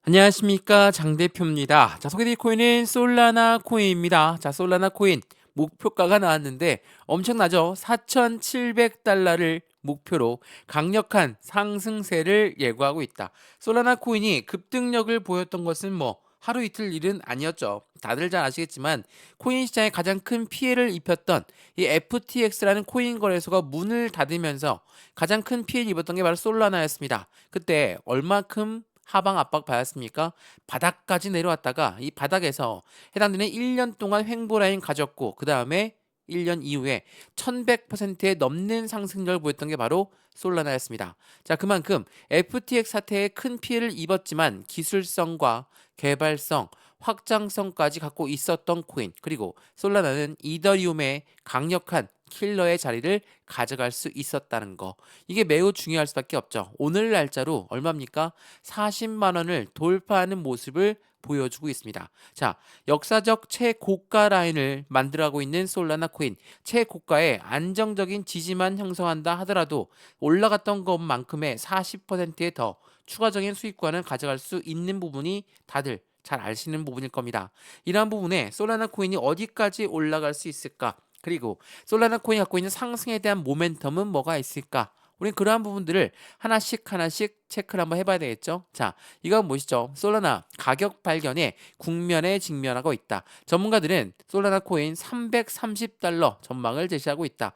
안녕하십니까, 장 대표입니다. 소개드릴 코인은 솔라나 코인입니다. 솔라나 코인 목표가가 나왔는데 엄청나죠. 4,700달러를 목표로 강력한 상승세를 예고하고 있다. 솔라나 코인이 급등력을 보였던 것은 하루 이틀 일은 아니었죠. 다들 잘 아시겠지만 코인 시장에 가장 큰 피해를 입혔던 이 FTX라는 코인 거래소가 문을 닫으면서 가장 큰 피해를 입었던 게 바로 솔라나였습니다. 그때 얼마큼 하방 압박 받았습니까? 바닥까지 내려왔다가 이 바닥에서 해당되는 1년 동안 횡보 라인 가졌고, 그 다음에 1년 이후에 1100%에 넘는 상승력을 보였던 게 바로 솔라나였습니다. 그만큼 FTX 사태에 큰 피해를 입었지만 기술성과 개발성, 확장성까지 갖고 있었던 코인, 그리고 솔라나는 이더리움의 강력한 킬러의 자리를 가져갈 수 있었다는 거, 이게 매우 중요할 수밖에 없죠. 오늘 날짜로 얼마입니까? 40만 원을 돌파하는 모습을 보여주고 있습니다. 역사적 최고가 라인을 만들어가고 있는 솔라나 코인, 최고가의 안정적인 지지만 형성한다 하더라도 올라갔던 것만큼의 40%에 더 추가적인 수익권을 가져갈 수 있는 부분이 다들 잘 아시는 부분일 겁니다. 이러한 부분에 솔라나 코인이 어디까지 올라갈 수 있을까? 그리고 솔라나 코인이 갖고 있는 상승에 대한 모멘텀은 뭐가 있을까? 우린 그러한 부분들을 하나씩 체크를 한번 해봐야 되겠죠. 이건 뭐시죠? 솔라나 가격 발견에 국면에 직면하고 있다. 전문가들은 솔라나 코인 330달러 전망을 제시하고 있다.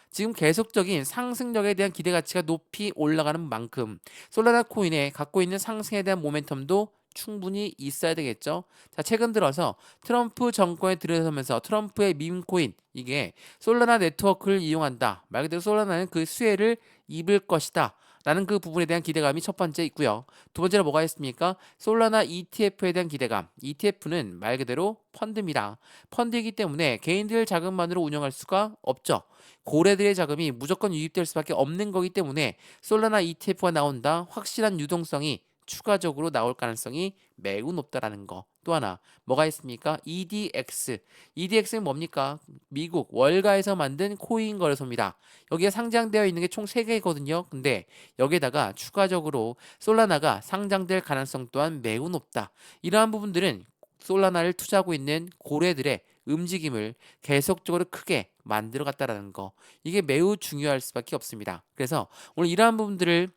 지금 계속적인 상승력에 대한 기대 가치가 높이 올라가는 만큼 솔라나 코인에 갖고 있는 상승에 대한 모멘텀도 충분히 있어야 되겠죠. 최근 들어서 트럼프 정권에 들어서면서 트럼프의 밈코인, 이게 솔라나 네트워크를 이용한다, 말 그대로 솔라나는 그 수혜를 입을 것이다 라는 그 부분에 대한 기대감이 첫 번째 있고요. 두 번째로 뭐가 있습니까? 솔라나 ETF에 대한 기대감. ETF는 말 그대로 펀드입니다. 펀드이기 때문에 개인들 자금만으로 운영할 수가 없죠. 고래들의 자금이 무조건 유입될 수밖에 없는 거기 때문에 솔라나 ETF가 나온다, 확실한 유동성이 추가적으로 나올 가능성이 매우 높다라는 거. 또 하나 뭐가 있습니까? EDX. EDX는 뭡니까? 미국 월가에서 만든 코인 거래소입니다. 여기에 상장되어 있는 게 총 3개거든요. 근데 여기에다가 추가적으로 솔라나가 상장될 가능성 또한 매우 높다. 이러한 부분들은 솔라나를 투자하고 있는 고래들의 움직임을 계속적으로 크게 만들어 갔다라는 거. 이게 매우 중요할 수밖에 없습니다. 그래서 오늘 이러한 부분들을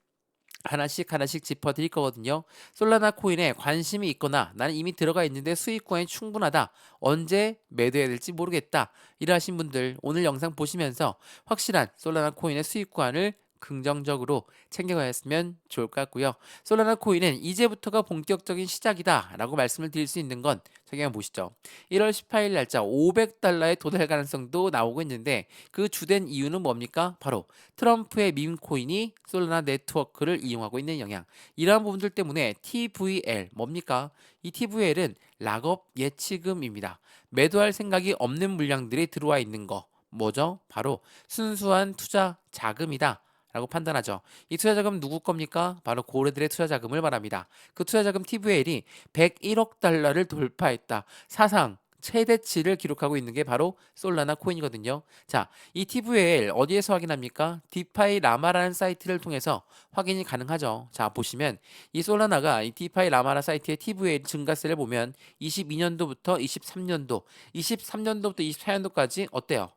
하나씩 짚어 드릴 거거든요. 솔라나 코인에 관심이 있거나 나는 이미 들어가 있는데 수익권이 충분하다, 언제 매도해야 될지 모르겠다, 이러하신 분들 오늘 영상 보시면서 확실한 솔라나 코인의 수익권을 긍정적으로 챙겨가셨으면 좋을 것 같고요. 솔라나 코인은 이제부터가 본격적인 시작이다 라고 말씀을 드릴 수 있는 건, 저기 한번 보시죠. 1월 18일 날짜 500달러에 도달 가능성도 나오고 있는데, 그 주된 이유는 뭡니까? 바로 트럼프의 밈코인이 솔라나 네트워크를 이용하고 있는 영향, 이러한 부분들 때문에 TVL 뭡니까? 이 TVL은 락업 예치금입니다. 매도할 생각이 없는 물량들이 들어와 있는 거, 뭐죠? 바로 순수한 투자 자금이다 라고 판단하죠. 이 투자 자금 누구 겁니까? 바로 고래들의 투자 자금을 말합니다. 그 투자 자금 TVL이 101억 달러를 돌파했다. 사상 최대치를 기록하고 있는 게 바로 솔라나 코인이거든요. 이 TVL 어디에서 확인합니까? 디파이 라마라는 사이트를 통해서 확인이 가능하죠. 보시면 이 솔라나가 이 디파이 라마라 사이트의 TVL 증가세를 보면 22년도부터 23년도, 23년도부터 24년도까지 어때요?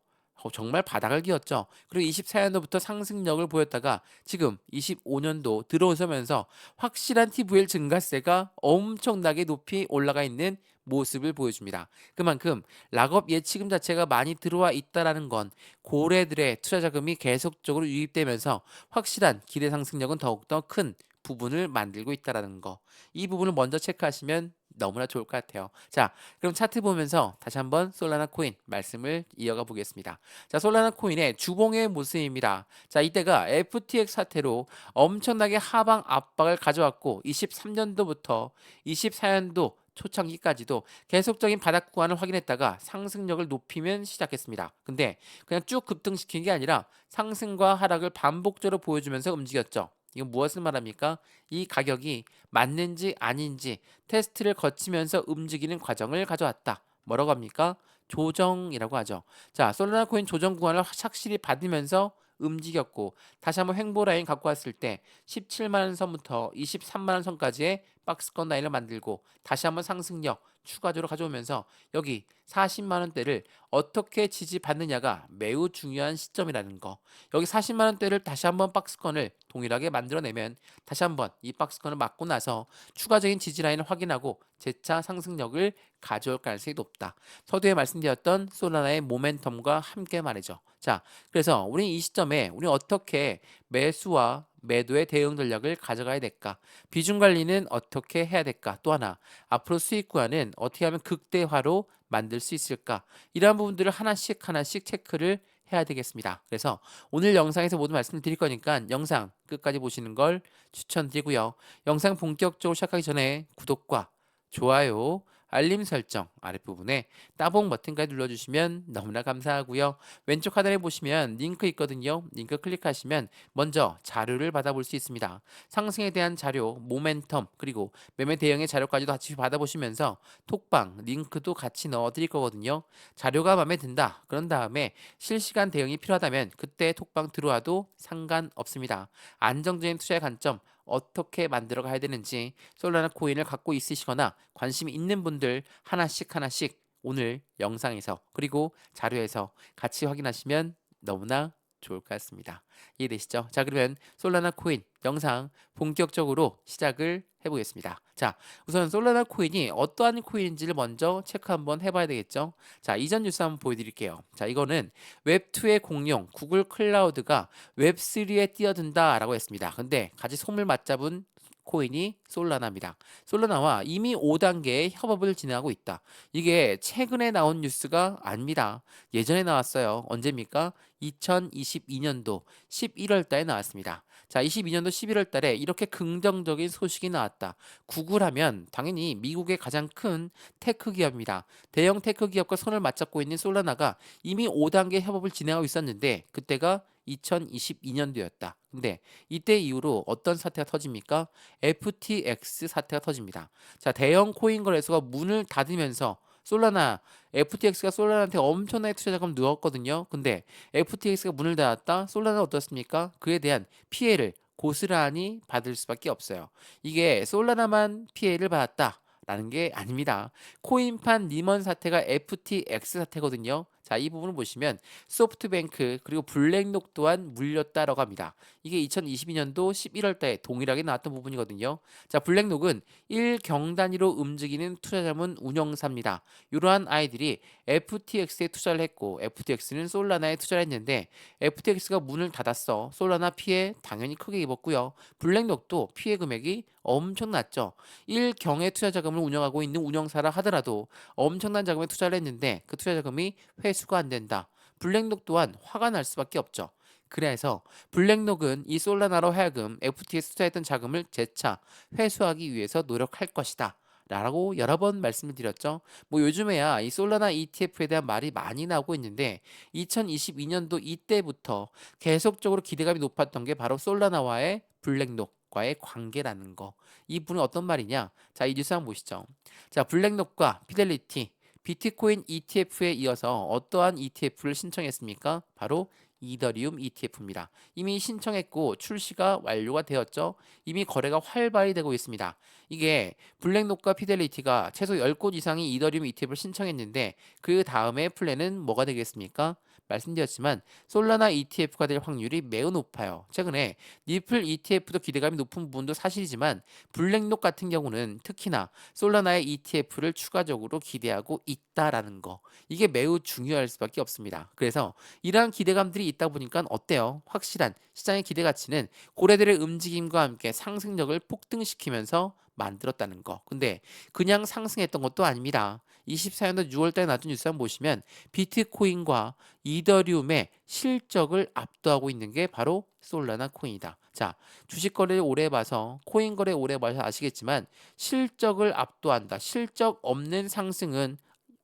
정말 바닥을 기었죠. 그리고 24년도부터 상승력을 보였다가 지금 25년도 들어오면서 확실한 TVL 증가세가 엄청나게 높이 올라가 있는 모습을 보여줍니다. 그만큼 락업 예치금 자체가 많이 들어와 있다라는 건 고래들의 투자 자금이 계속적으로 유입되면서 확실한 기대 상승력은 더욱더 큰 부분을 만들고 있다라는 거. 이 부분을 먼저 체크하시면 너무나 좋을 것 같아요. 그럼 차트 보면서 다시 한번 솔라나 코인 말씀을 이어가 보겠습니다. 솔라나 코인의 주봉의 모습입니다. 이때가 FTX 사태로 엄청나게 하방 압박을 가져왔고 23년도부터 24년도 초창기까지도 계속적인 바닥 구간을 확인했다가 상승력을 높이면 시작했습니다. 근데 그냥 쭉 급등시킨 게 아니라 상승과 하락을 반복적으로 보여주면서 움직였죠. 이건 무엇을 말합니까? 이 가격이 맞는지 아닌지 테스트를 거치면서 움직이는 과정을 가져왔다. 뭐라고 합니까? 조정이라고 하죠. 솔라나 코인 조정 구간을 확실히 받으면서 움직였고, 다시 한번 횡보 라인 갖고 왔을 때 17만 원 선부터 23만 원 선까지의 박스권 라인을 만들고 다시 한번 상승력 추가적으로 가져오면서 여기 40만 원대를 어떻게 지지받느냐가 매우 중요한 시점이라는 거. 여기 40만 원대를 다시 한번 박스권을 동일하게 만들어내면 다시 한번 이 박스권을 맞고 나서 추가적인 지지 라인을 확인하고 재차 상승력을 가져올 가능성이 높다. 서두에 말씀드렸던 솔라나의 모멘텀과 함께 말이죠. 자, 그래서 우리 이 시점에 우리 어떻게 매수와 매도의 대응 전략을 가져가야 될까? 비중 관리는 어떻게 해야 될까? 또 하나, 앞으로 수익 구간은 어떻게 하면 극대화로 만들 수 있을까? 이러한 부분들을 하나씩 하나씩 체크를 해야 되겠습니다. 그래서 오늘 영상에서 모두 말씀을 드릴 거니까 영상 끝까지 보시는 걸 추천드리고요. 영상 본격적으로 시작하기 전에 구독과 좋아요, 알림 설정 아랫부분에 따봉 버튼까지 눌러주시면 너무나 감사하고요. 왼쪽 하단에 보시면 링크 있거든요. 링크 클릭하시면 먼저 자료를 받아볼 수 있습니다. 상승에 대한 자료, 모멘텀, 그리고 매매 대응의 자료까지도 같이 받아보시면서 톡방 링크도 같이 넣어드릴 거거든요. 자료가 마음에 든다. 그런 다음에 실시간 대응이 필요하다면 그때 톡방 들어와도 상관없습니다. 안정적인 투자의 관점 어떻게 만들어 가야 되는지 솔라나 코인을 갖고 있으시거나 관심이 있는 분들 하나씩 하나씩 오늘 영상에서 그리고 자료에서 같이 확인하시면 너무나 좋을 것 같습니다. 이해되시죠? 자, 그러면 솔라나 코인 영상 본격적으로 시작을 해보겠습니다. 자, 우선 솔라나 코인이 어떠한 코인인지를 먼저 체크 한번 해봐야 되겠죠? 자, 이전 뉴스 한번 보여드릴게요. 자, 이거는 웹2의 공룡 구글 클라우드가 웹3에 뛰어든다라고 했습니다. 근데 같이 손을 맞잡은 코인이 솔라나입니다. 솔라나와 이미 5단계의 협업을 진행하고 있다. 이게 최근에 나온 뉴스가 아닙니다. 예전에 나왔어요. 언제입니까? 2022년도 11월 달에 나왔습니다. 자, 22년도 11월 달에 이렇게 긍정적인 소식이 나왔다. 구글 하면 당연히 미국의 가장 큰 테크 기업입니다. 대형 테크 기업과 손을 맞잡고 있는 솔라나가 이미 5단계 협업을 진행하고 있었는데 그때가 2022년도였다. 근데 이때 이후로 어떤 사태가 터집니까? FTX 사태가 터집니다. 자, 대형 코인 거래소가 문을 닫으면서 솔라나, FTX가 솔라나한테 엄청나게 투자 자금 넣었거든요. 근데 FTX가 문을 닫았다. 솔라나 어떻습니까? 그에 대한 피해를 고스란히 받을 수밖에 없어요. 이게 솔라나만 피해를 받았다라는 게 아닙니다. 코인판 리먼 사태가 FTX 사태거든요. 자, 이 부분을 보시면 소프트뱅크 그리고 블랙록 또한 물렸다라고 합니다. 이게 2022년도 11월 달에 동일하게 나왔던 부분이거든요. 자, 블랙록은 1경 단위로 움직이는 투자자문 운영사입니다. 이러한 아이들이 FTX에 투자를 했고 FTX는 솔라나에 투자를 했는데 FTX가 문을 닫았어. 솔라나 피해 당연히 크게 입었고요. 블랙록도 피해 금액이 엄청났죠. 1경의 투자 자금을 운영하고 있는 운영사라 하더라도 엄청난 자금에 투자를 했는데 그 투자 자금이 회수가 안 된다. 블랙록 또한 화가 날 수밖에 없죠. 그래서 블랙록은 이 솔라나로 하여금 FTX 투자했던 자금을 재차 회수하기 위해서 노력할 것이다. 라고 여러 번 말씀을 드렸죠. 뭐 요즘에야 이 솔라나 ETF에 대한 말이 많이 나오고 있는데 2022년도 이때부터 계속적으로 기대감이 높았던 게 바로 솔라나와의 블랙록과의 관계라는 거. 이 분은 어떤 말이냐? 자, 이 뉴스 한번 보시죠. 자, 블랙록과 피델리티, 비트코인 ETF에 이어서 어떠한 ETF를 신청했습니까? 바로 이더리움 ETF입니다. 이미 신청했고 출시가 완료가 되었죠. 이미 거래가 활발히 되고 있습니다. 이게 블랙록과 피델리티가 최소 10곳 이상이 이더리움 ETF를 신청했는데 그 다음에 플랜은 뭐가 되겠습니까? 말씀드렸지만 솔라나 ETF가 될 확률이 매우 높아요. 최근에 리플 ETF도 기대감이 높은 부분도 사실이지만 블랙록 같은 경우는 특히나 솔라나의 ETF를 추가적으로 기대하고 있다라는 거. 이게 매우 중요할 수밖에 없습니다. 그래서 이러한 기대감들이 있다 보니까 어때요? 확실한 시장의 기대 가치는 고래들의 움직임과 함께 상승력을 폭등시키면서 만들었다는 거. 근데 그냥 상승했던 것도 아닙니다. 24년도 6월달에 나온 뉴스 한번 보시면 비트코인과 이더리움의 실적을 압도하고 있는 게 바로 솔라나 코인이다. 자, 주식 거래를 오래 봐서 코인 거래 오래 봐서 아시겠지만 실적을 압도한다. 실적 없는 상승은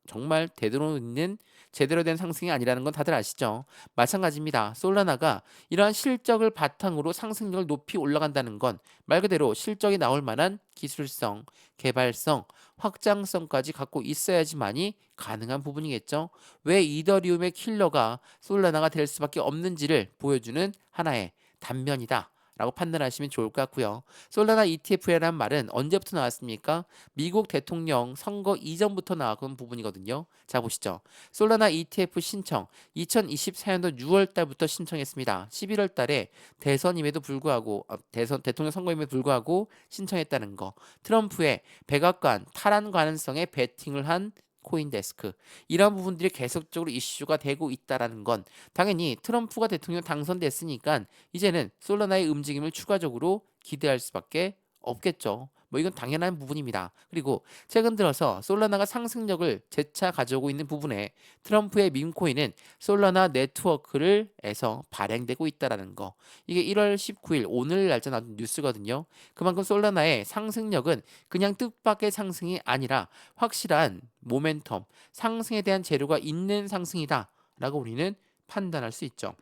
정말 되도록 있는 제대로 된 상승이 아니라는 건 다들 아시죠? 마찬가지입니다. 솔라나가 이러한 실적을 바탕으로 상승력을 높이 올라간다는 건 말 그대로 실적이 나올 만한 기술성, 개발성, 확장성까지 갖고 있어야지만이 가능한 부분이겠죠. 왜 이더리움의 킬러가 솔라나가 될 수밖에 없는지를 보여주는 하나의 단면이다. 라고 판단하시면 좋을 것 같고요. 솔라나 ETF라는 말은 언제부터 나왔습니까? 미국 대통령 선거 이전부터 나온 부분이거든요. 자, 보시죠. 솔라나 ETF 신청 2024년도 6월 달부터 신청했습니다. 11월 달에 대선임에도 불구하고 대선 대통령 선거임에도 불구하고 신청했다는 거. 트럼프의 백악관 탈환 가능성에 베팅을 한 코인데스크. 이런 부분들이 계속적으로 이슈가 되고 있다라는 건 당연히 트럼프가 대통령 당선됐으니까 이제는 솔라나의 움직임을 추가적으로 기대할 수밖에 없겠죠. 뭐 이건 당연한 부분입니다. 그리고 최근 들어서 솔라나가 상승력을 재차 가져오고 있는 부분에 트럼프의 밈코인은 솔라나 네트워크를 에서 발행되고 있다라는 거. 이게 1월 19일 오늘 날짜 나온 뉴스거든요. 그만큼 솔라나의 상승력은 그냥 뜻밖의 상승이 아니라 확실한 모멘텀, 상승에 대한 재료가 있는 상승이다라고 우리는 판단할 수 있죠.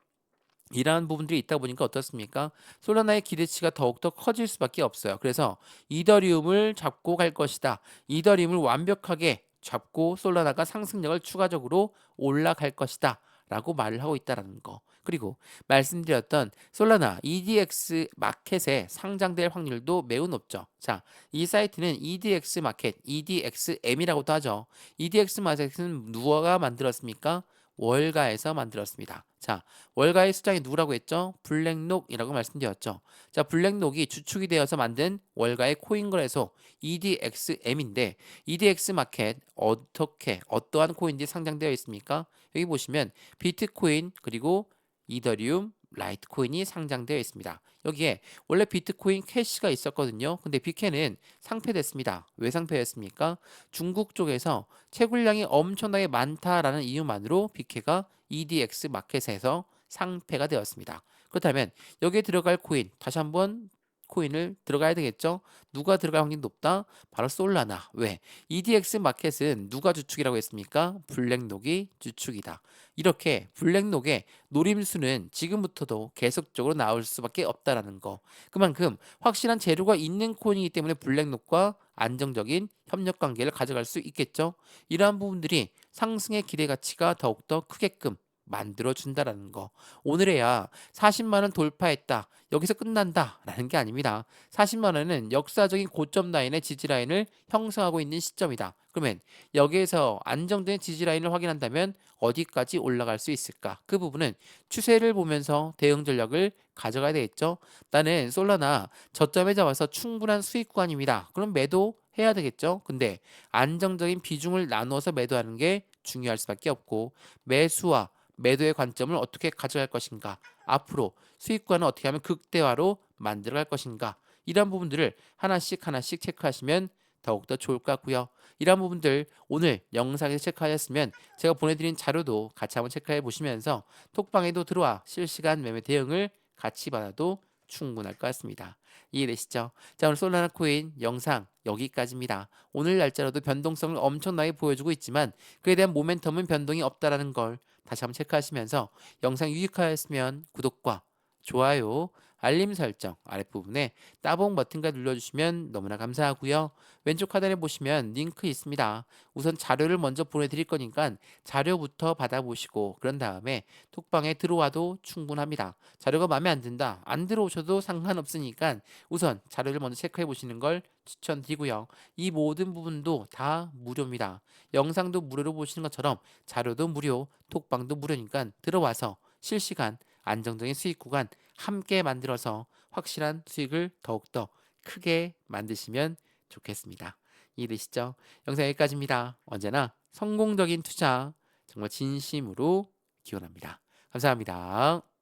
이러한 부분들이 있다 보니까 어떻습니까? 솔라나의 기대치가 더욱더 커질 수밖에 없어요. 그래서 이더리움을 잡고 갈 것이다. 이더리움을 완벽하게 잡고 솔라나가 상승력을 추가적으로 올라갈 것이다. 라고 말을 하고 있다는 거. 그리고 말씀드렸던 솔라나 EDX 마켓에 상장될 확률도 매우 높죠. 자, 이 사이트는 EDX 마켓, EDXM이라고도 하죠. EDX 마켓은 누가 만들었습니까? 월가에서 만들었습니다. 자, 월가의 수장이 누구라고 했죠? 블랙록이라고 말씀드렸죠. 자, 블랙록이 주축이 되어서 만든 월가의 코인 거래소 EDXM인데 EDX 마켓 어떠한 코인들이 상장되어 있습니까? 여기 보시면 비트코인 그리고 이더리움 라이트코인이 상장되어 있습니다. 여기에 원래 비트코인 캐시가 있었거든요. 근데 비캐는 상폐됐습니다. 왜 상폐됐습니까? 중국 쪽에서 채굴량이 엄청나게 많다라는 이유만으로 비캐가 EDX 마켓에서 상폐가 되었습니다. 그렇다면 여기에 들어갈 코인 다시 한번 코인을 들어가야 되겠죠? 누가 들어갈 확률이 높다? 바로 솔라나. 왜? EDX 마켓은 누가 주축이라고 했습니까? 블랙록이 주축이다. 이렇게 블랙록의 노림수는 지금부터도 계속적으로 나올 수밖에 없다라는 거. 그만큼 확실한 재료가 있는 코인이기 때문에 블랙록과 안정적인 협력 관계를 가져갈 수 있겠죠. 이러한 부분들이 상승의 기대 가치가 더욱더 크게끔 만들어 준다라는 거. 오늘에야 40만 원 돌파했다. 여기서 끝난다라는 게 아닙니다. 40만 원은 역사적인 고점 라인의 지지 라인을 형성하고 있는 시점이다. 그러면 여기에서 안정된 지지 라인을 확인한다면 어디까지 올라갈 수 있을까? 그 부분은 추세를 보면서 대응 전략을 가져가야 되겠죠. 나는 솔라나 저점에 잡아서 충분한 수익 구간입니다. 그럼 매도 해야 되겠죠. 근데 안정적인 비중을 나누어서 매도하는 게 중요할 수밖에 없고 매수와 매도의 관점을 어떻게 가져갈 것인가, 앞으로 수익과는 어떻게 하면 극대화로 만들어갈 것인가, 이런 부분들을 하나씩 하나씩 체크하시면 더욱더 좋을 것 같고요. 이런 부분들 오늘 영상에서 체크하셨으면 제가 보내드린 자료도 같이 한번 체크해 보시면서 톡방에도 들어와 실시간 매매 대응을 같이 받아도 충분할 것 같습니다. 이해되시죠? 자, 오늘 솔라나 코인 영상 여기까지입니다. 오늘 날짜로도 변동성을 엄청나게 보여주고 있지만 그에 대한 모멘텀은 변동이 없다라는 걸 다시 한번 체크하시면서 영상 유익하였으면 구독과 좋아요, 알림 설정 아랫부분에 따봉 버튼까지 눌러주시면 너무나 감사하고요. 왼쪽 하단에 보시면 링크 있습니다. 우선 자료를 먼저 보내드릴 거니까 자료부터 받아보시고 그런 다음에 톡방에 들어와도 충분합니다. 자료가 마음에 안 든다, 안 들어오셔도 상관없으니까 우선 자료를 먼저 체크해 보시는 걸 추천드리고요. 이 모든 부분도 다 무료입니다. 영상도 무료로 보시는 것처럼 자료도 무료, 톡방도 무료니까 들어와서 실시간 안정적인 수익 구간 함께 만들어서 확실한 수익을 더욱더 크게 만드시면 좋겠습니다. 이해되시죠? 영상 여기까지입니다. 언제나 성공적인 투자 정말 진심으로 기원합니다. 감사합니다.